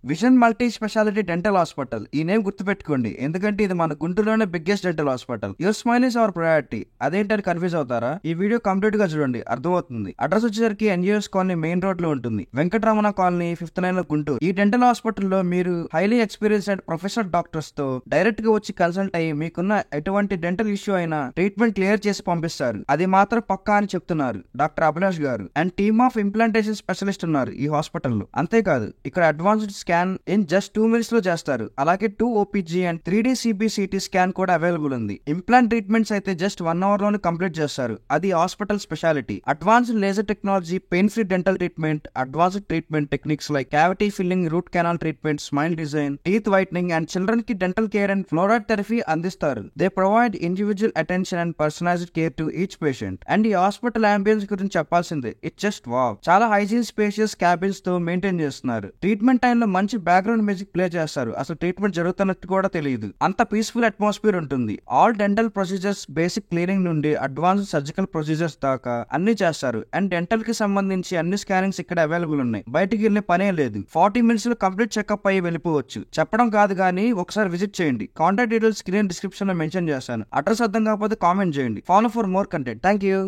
Vision multi speciality dental hospital. ఈ name గుర్తుపెట్టుకోండి, ఎందుకంటే ఇది మన గుంటూరులోనే biggest dental hospital. Your smile is our priority. అదేంటని కన్ఫ్యూజ్ అవుతారా? ఈ వీడియో కంప్లీట్ గా చూడండి, అర్థమవుతుంది. అడ్రస్ వచ్చేసరికి ఎన్యూఎస్ కాలనీ మెయిన్ రోడ్ లో ఉంటుంది. వెంకటరమణ కాలనీ 5th లైన్ లో గుంటూరు. ఈ డెంటల్ హాస్పిటల్లో మీరు హైలీ ఎక్స్పీరియన్స్డ్ ప్రొఫెషనల్ డాక్టర్స్ తో డైరెక్ట్ గా వచ్చి కన్సల్ట్ అయ్యి మీకున్న ఎటువంటి డెంటల్ ఇష్యూ అయినా ట్రీట్మెంట్ క్లియర్ చేసి పంపిస్తారు. అది మాత్రం పక్కా అని చెప్తున్నారు డాక్టర్ అభిలాష్ గారు. And team of implantation specialist ఉన్నారు ఈ హాస్పిటల్లో. అంతేకాదు, ఇక్కడ advanced scan in just 2 minutes లో చేస్తారు. అలాగే 2 OPG and 3D CBCT scan కూడా అవైలబుల్ ఉంది. ఇంప్లాంట్ ట్రీట్మెంట్స్ అయితే జస్ట్ 1 hour లోనే కంప్లీట్ చేస్తారు. అది hospital speciality. Advanced laser technology, pain free dental treatment, advanced treatment techniques like cavity filling, root canal treatment, smile design, teeth whitening and children కి dental care and fluoride therapy అందిస్తారు. They provide individual attention and personalised care to each patient. And ఈ hospital ambience గురించి చెప్పాల్సిందే, it's just wow. చాలా hygiene spacious cabins తో maintain చేస్తున్నారు. Treatment టైంలో మంచి బ్యాక్గ్రౌండ్ మ్యూజిక్ ప్లే చేస్తారు. అసలు ట్రీట్మెంట్ జరుగుతున్నట్టు కూడా తెలియదు, అంత పీస్ఫుల్ అట్మాస్ఫియర్ ఉంటుంది. All dental procedures, basic cleaning నుండి అడ్వాన్స్ సర్జికల్ ప్రొసీజర్స్ దాకా అన్ని చేస్తారు. అండ్ డెంటల్ కి సంబంధించి అన్ని స్కానింగ్స్ ఇక్కడ అవైలబుల్ ఉన్నాయి. బయటికి వెళ్ళే పనే లేదు. 40 minutes లో కంప్లీట్ చెకప్ అయ్యి వెళ్ళిపోవచ్చు. చెప్పడం కాదు కానీ ఒకసారి విజిట్ చేయండి. కాంటాక్ట్ డీటెయిల్స్ స్క్రీన్ డిస్క్రిప్షన్ లో మెన్షన్ చేస్తాను. అడ్రస్ అర్థం కాకపోతే కామెంట్ చేయండి. Follow for more content. Thank you.